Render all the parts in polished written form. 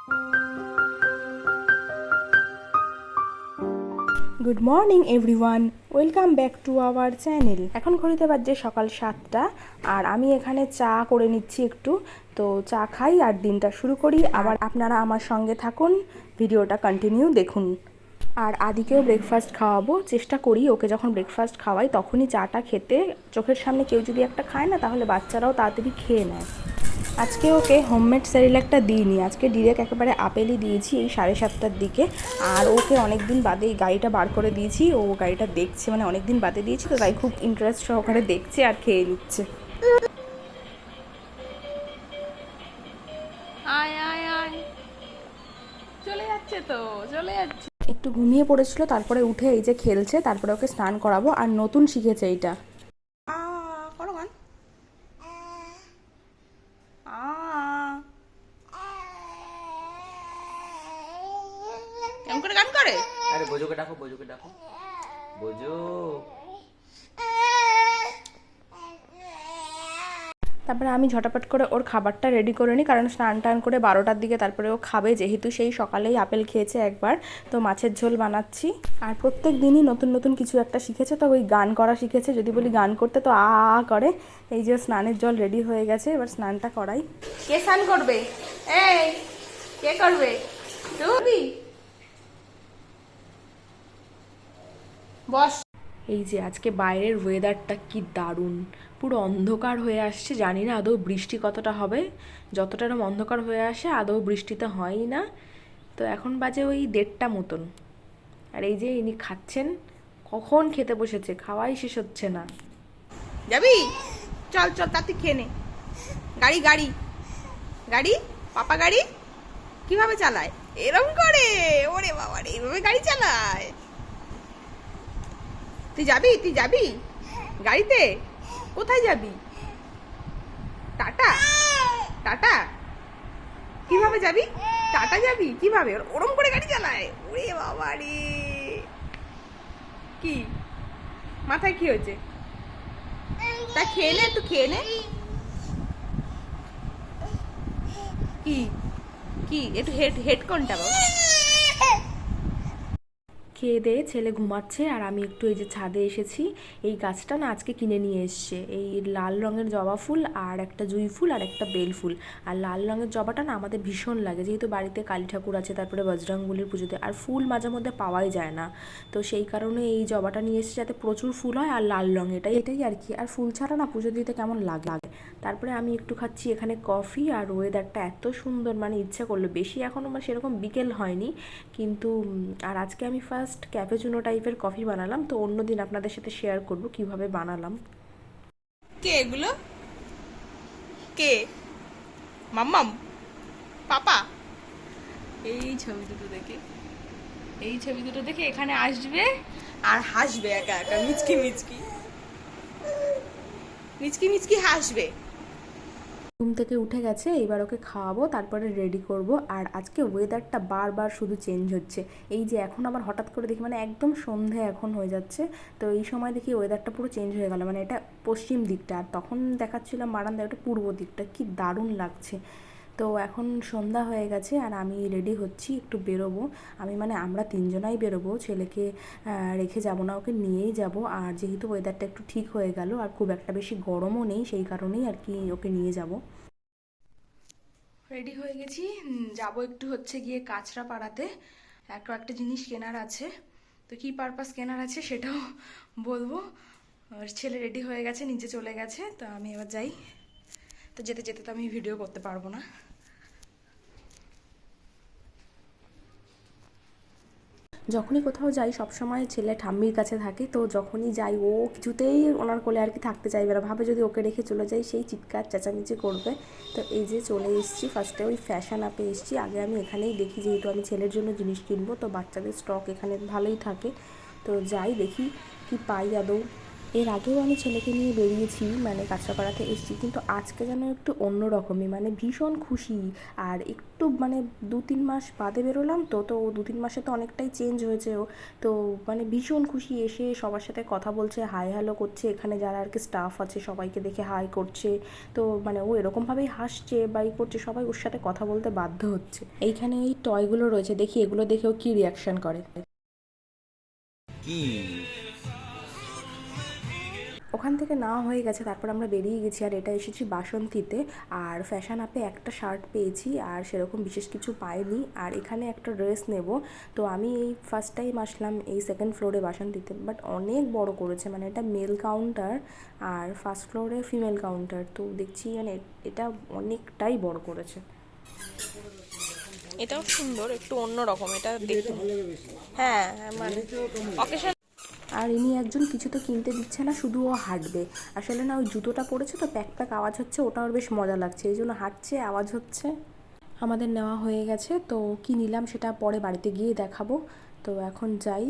Good morning everyone, welcome back to our channel. এখন ঘড়িতে বাজছে সকাল 7টা আর আমি এখানে চা করে নিচ্ছি একটু। তো চা খাই আর দিনটা শুরু করি। আবার আপনারা আমার সঙ্গে থাকুন, ভিডিওটা কন্টিনিউ দেখুন। আর আদিকেও ব্রেকফাস্ট খাওয়াবো, চেষ্টা করি ওকে যখন ব্রেকফাস্ট খাওয়াই তখনই চাটা খেতে। চোখের সামনে কেউ যদি একটা খায় না, তাহলে বাচ্চারাও তাড়াতাড়ি খেয়ে নেয়। আজকে ওকে হোমমেড সেরিল্যাকটা দিইনি, আজকে ডিরেক্ট একেবারে আপেলই দিয়েছি এই 7:30টার দিকে। আর ওকে অনেক দিন বাদে এই গাড়িটা বার করে দিয়েছি, ও গাড়িটা দেখছে, মানে অনেক দিন বাদে দিয়েছি তো তাই খুব ইন্টারেস্ট সহকারে দেখছে আর খেয়ে নিচ্ছে। আয় আয় আয়, চলে যাচ্ছে তো, চলে যাচ্ছে। একটু ঘুমিয়ে পড়েছিল, তারপরে উঠে এই যে খেলছে, তারপরে ওকে স্নান করাবো। আর নতুন শিখেছে এইটা। করো গান। কেমন করে গান করে? আরে বোজোকে ডাকো, বোজোকে ডাকো, বোজো। তারপরে আমি ঝটাপট করে ওর খাবারটা রেডি করে নিই, কারণ স্নান টান করে 12টার দিকে তারপরে ও খাবে, যেহেতু সেই সকালেই আপেল খেয়েছে একবার। তো মাছের ঝোল বানাচ্ছি। আর প্রত্যেক দিনই নতুন নতুন কিছু একটা শিখেছে, তো ওই গান করা শিখেছে। যদি বলি গান করতে তো আ আ করে। এই যে স্নানের জল রেডি হয়ে গেছে, এবার স্নানটা করাই। কে স্নান করবে? এই, কে করবে? তুমি বস। এই যে আজকে বাইরের ওয়েদারটা কি দারুণ, পুরো অন্ধকার হয়ে আসছে। জানি না আদৌ বৃষ্টি কতটা হবে। যতটা এরকম অন্ধকার হয়ে আসে আদৌ বৃষ্টিতে হয়ই না। তো এখন বাজে ওই 1:30 মতন। আর এই যে ইনি খাচ্ছেন, কখন খেতে বসেছে, খাওয়াই শেষ হচ্ছে না। যাবি? চল চল, তাতে খেয়ে নে। গাড়ি গাড়ি গাড়ি, পাপা গাড়ি কিভাবে চালায়? এরম করে। ওরে বাবা রে, এইভাবে গাড়ি চালায়। তুই যাবি? তুই যাবি গাড়িতে? কোথায় যাবি? Tata tata. কিভাবে যাবি? টাটা যাবি কিভাবে? ওরম করে গাড়ি চালায়। ওরে বাবা রে, কি মাথায় কি হয়েছে? তা খেয়ে নে, একটু খেয়ে নে। কি কি একটু হেড হেড কোনটা বাবা? খেয়ে দিয়ে ছেলে ঘুমাচ্ছে আর আমি একটু এই যে ছাদে এসেছি। এই গাছটা না আজকে কিনে নিয়ে এসছে, এই লাল রঙের জবা ফুল আর একটা জুঁই ফুল আর একটা বেল ফুল। আর লাল রঙের জবাটা না আমাদের ভীষণ লাগে, যেহেতু বাড়িতে কালী ঠাকুর আছে, তারপরে বজরংবলির পুজোতে আর ফুল মাঝে মধ্যে পাওয়াই যায় না। তো সেই কারণে এই জবাটা নিয়ে এসেছে, যাতে প্রচুর ফুল হয় আর লাল রঙ, এটাই আর কি। আর ফুল ছাড়া না পুজো দিতে কেমন লাগে। তারপরে আমি একটু খাচ্ছি এখানে কফি। আর ওয়েদারটা এত সুন্দর, মানে ইচ্ছা করলো বেশি, এখনও মানে সেরকম বিকেল হয়নি কিন্তু। আর আজকে আমি ফার্স্ট ক্যাফেচুনো টাইপের কফি বানালাম, তো অন্যদিন আপনাদের সাথে শেয়ার করব কিভাবে বানালাম। কে এগুলো? কে? মাম্মাম? পাপা? এই ছবি দুটো দেখে, এই ছবি দুটো দেখে এখানে আসবে আর হাসবে একা একা, মিচকি মিচকি মিচকি মিচকি হাসবে। ঘুম থেকে উঠে গেছে, এবার ওকে খাওয়াবো, তারপরে রেডি করব। আর আজকে ওয়েদারটা বারবার শুধু চেঞ্জ হচ্ছে। এই যে এখন আবার হঠাৎ করে দেখি, মানে একদম সন্ধে এখন হয়ে যাচ্ছে, তো এই সময় দেখি ওয়েদারটা পুরো চেঞ্জ হয়ে গেল। মানে এটা পশ্চিম দিকটা, আর তখন দেখাচ্ছিলাম বারান্দায় ওটা পূর্ব দিকটা, কি দারুণ লাগছে। তো এখন সন্ধ্যা হয়ে গেছে আর আমি রেডি হচ্ছি, একটু বেরোবো। মানে আমরা তিনজনাই বেরোবো, ছেলেকে রেখে যাব না, ওকে নিয়েই যাব। আর যেহেতু ওয়েদারটা একটু ঠিক হয়ে গেল আর খুব একটা বেশি গরমও নেই, সেই কারণেই আর কি ওকে নিয়ে যাব। রেডি হয়ে গেছি, যাব একটু হচ্ছে গিয়ে কাঁচরা পাড়াতে। একটা জিনিস কেনার আছে, তো কী পারপাস কেনার আছে সেটাও বলবো। আর ছেলে রেডি হয়ে গেছে, নিচে চলে গেছে, তো আমি এবার যাই। তো যেতে যেতে তো আমি ভিডিও করতে পারবো না। যখনই কোথাও যাই সবসময় ছেলে ঠাম্মির কাছে থাকে, তো যখনই যাই ও কিছুতেই ওনার কোলে আর কি থাকতে চাইবে না, ভাবে যদি ওকে রেখে চলে যাই সেই চিৎকার চেঁচামেচি করবে। তো এই যে চলে এসেছি, ফার্স্টে ওই ফ্যাশন আপে এসেছি। আগে আমি এখানেই দেখি, যেহেতু আমি ছেলের জন্য জিনিস কিনবো, তো বাচ্চাদের স্টক এখানে ভালোই থাকে। তো যাই দেখি কি পাই আদৌ। এর আগেও আমি ছেলেকে নিয়ে বেরিয়েছি, মানে কাঁচরাপাড়াতে এসেছি, কিন্তু আজকে যেন একটু অন্য রকমই, মানে ভীষণ খুশি। আর একটু মানে 2-3 মাস বাদে বেরোলাম, তো 2-3 মাসে তো অনেকটাই চেঞ্জ হয়েছে ও। তো মানে ভীষণ খুশি, এসে সবার সাথে কথা বলছে, হাই হ্যালো করছে, এখানে যারা আর কি স্টাফ আছে সবাইকে দেখে হাই করছে। তো মানে ও এরকমভাবেই হাসছে বা করছে, সবাই ওর সাথে কথা বলতে বাধ্য হচ্ছে। এইখানে এই টয়গুলো রয়েছে, দেখি এগুলো দেখেও কি রিয়াকশন করে। কি ওখান থেকে নেওয়া হয়ে গেছে, তারপর আমরা বেরিয়ে গেছি। আর এটা এসেছি বাসন্তীতে, আর ফ্যাশন আপে একটা শার্ট পেয়েছি, আর সেরকম বিশেষ কিছু পাইনি। আর এখানে একটা ড্রেস নেব, তো আমি এই ফার্স্ট টাইম আসলাম এই সেকেন্ড ফ্লোরে বাসন্তীতে, বাট অনেক বড় করেছে, মানে এটা মেল কাউন্টার আর ফার্স্ট ফ্লোরে ফিমেল কাউন্টার। তো দেখছি মানে এটা অনেকটাই বড় করেছে। এটাও সুন্দর, একটু অন্যরকম এটা দেখুন। হ্যাঁ মানে অকেশন। আর ইনি একজন কিছু তো কিনতে দিচ্ছে না, শুধু ও হাঁটবে। আসলে না, ওই জুতোটা পরেছে তো প্যাক প্যাক আওয়াজ হচ্ছে, ওটা ওর বেশ মজা লাগছে, এই জন্য হাঁটছে, আওয়াজ হচ্ছে। আমাদের নেওয়া হয়ে গেছে, তো কি নিলাম সেটা পরে বাড়িতে গিয়ে দেখাবো। তো এখন যাই।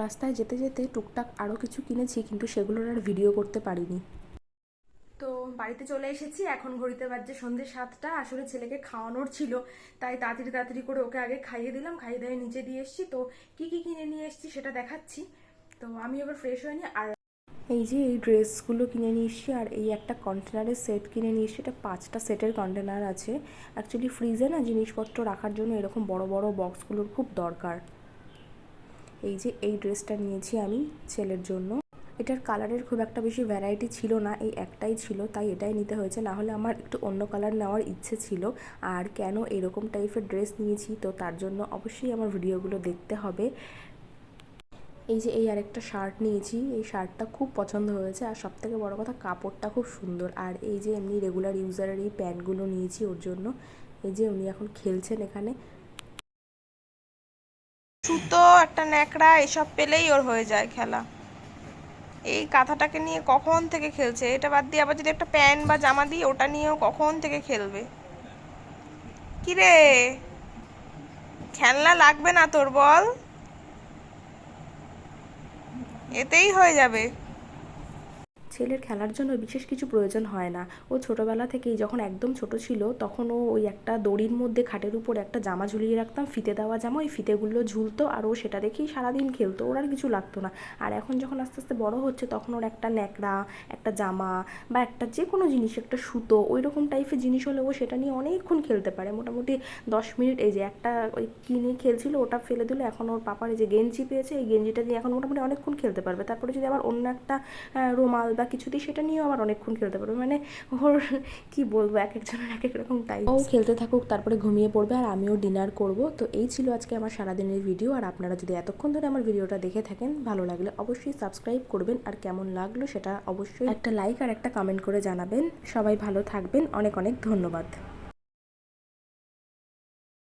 রাস্তায় যেতে যেতে টুকটাক আরও কিছু কিনেছি, কিন্তু সেগুলোর আর ভিডিও করতে পারিনি। তো বাড়িতে চলে এসেছি, এখন ঘড়িতে বাজছে সন্ধ্যে 7টা। আসলে ছেলেকে খাওয়ানোর ছিল, তাই তাড়াতাড়ি তাড়াতাড়ি করে ওকে আগে খাইয়ে দিলাম, খাইয়ে দিয়ে নিচে দিয়ে এসেছি। তো কি কি কিনে নিয়ে এসেছি সেটা দেখাচ্ছি। তো আমি এবার ফ্রেশ হয়ে নিই। আর এই যে এই ড্রেসগুলো কিনে নিয়ে এসেছি, আর এই একটা কন্টেনারের সেট কিনে নিয়ে এসেছি। এটা 5টা সেটের কন্টেনার আছে। অ্যাকচুয়ালি ফ্রিজে না জিনিসপত্র রাখার জন্য এরকম বড় বড় বক্সগুলোর খুব দরকার। এই যে এই ড্রেসটা নিয়েছি আমি ছেলের জন্য। এটার কালারের খুব একটা বেশি ভ্যারাইটি ছিল না, এই একটাই ছিল, তাই এটাই নিতে হয়েছে। না হলে আমার একটু অন্য কালার নেওয়ার ইচ্ছে ছিল। আর কেন এরকম টাইপের ড্রেস নিয়েছি, তো তার জন্য অবশ্যই আমার ভিডিওগুলো দেখতে হবে। এই যে এই আরেকটা শার্ট নিয়েছি, এই শার্টটা খুব পছন্দ হয়েছে, আর সবথেকে বড় কথা কাপড়টা খুব সুন্দর। আর এই যে এমনি রেগুলার ইউজারের এই প্যান্টগুলো নিয়েছি ওর জন্য। এই যে উনি এখন খেলছেন এখানে। সুতো একটা ন্যাকড়া এসব পেলেই ওর হয়ে যায় খেলা। এই কাঁথাটাকে নিয়ে কখন থেকে খেলছে, এটা বাদ দিয়ে আবার যদি একটা প্যান্ট বা জামা দিই, ওটা নিয়েও কখন থেকে খেলবে। কি রে, খেলনা লাগবে না তোর বল? এতেই হয়ে যাবে। ছেলের খেলার জন্য বিশেষ কিছু প্রয়োজন হয় না। ও ছোটোবেলা থেকেই যখন একদম ছোট ছিল, তখন ও ওই একটা দড়ির মধ্যে খাটের উপর একটা জামা ঝুলিয়ে রাখতাম, ফিতে দেওয়া জামা, ওই ফিতেগুলো ঝুলতো, আর ও সেটা দেখেই সারাদিন খেলতো, ওর আর কিছু লাগতো না। আর এখন যখন আস্তে আস্তে বড় হচ্ছে, তখন ওর একটা ন্যাকড়া, একটা জামা বা একটা যে কোনো জিনিস, একটা সুতো, ওই রকম টাইপের জিনিস হলে ও সেটা নিয়ে অনেকক্ষণ খেলতে পারে, মোটামুটি 10 মিনিট। এই যে একটা ওই কিনে খেলছিল, ওটা ফেলে দিল, এখন ওর পাপার এই যে গেঞ্জি পেয়েছে, এই গেঞ্জিটা দিয়ে এখন মোটামুটি অনেকক্ষণ খেলতে পারবে। তারপরে যদি আবার অন্য একটা রুমাল বা কিছু দিই, সেটা নিয়েও আবার অনেকক্ষণ খেলতে পারবে। মানে ওর কি বলবো, এক একজনের এক এক রকম টাইপ। ও খেলতে থাকুক, তারপরে ঘুমিয়ে পড়বে, আর আমিও ডিনার করব। তো এই ছিল আজকে আমার সারাদিনের ভিডিও। আর আপনারা যদি এতক্ষণ ধরে আমার ভিডিওটা দেখে থাকেন, ভালো লাগলে অবশ্যই সাবস্ক্রাইব করবেন, আর কেমন লাগলো সেটা অবশ্যই একটা লাইক আর একটা কমেন্ট করে জানাবেন। সবাই ভালো থাকবেন, অনেক অনেক ধন্যবাদ।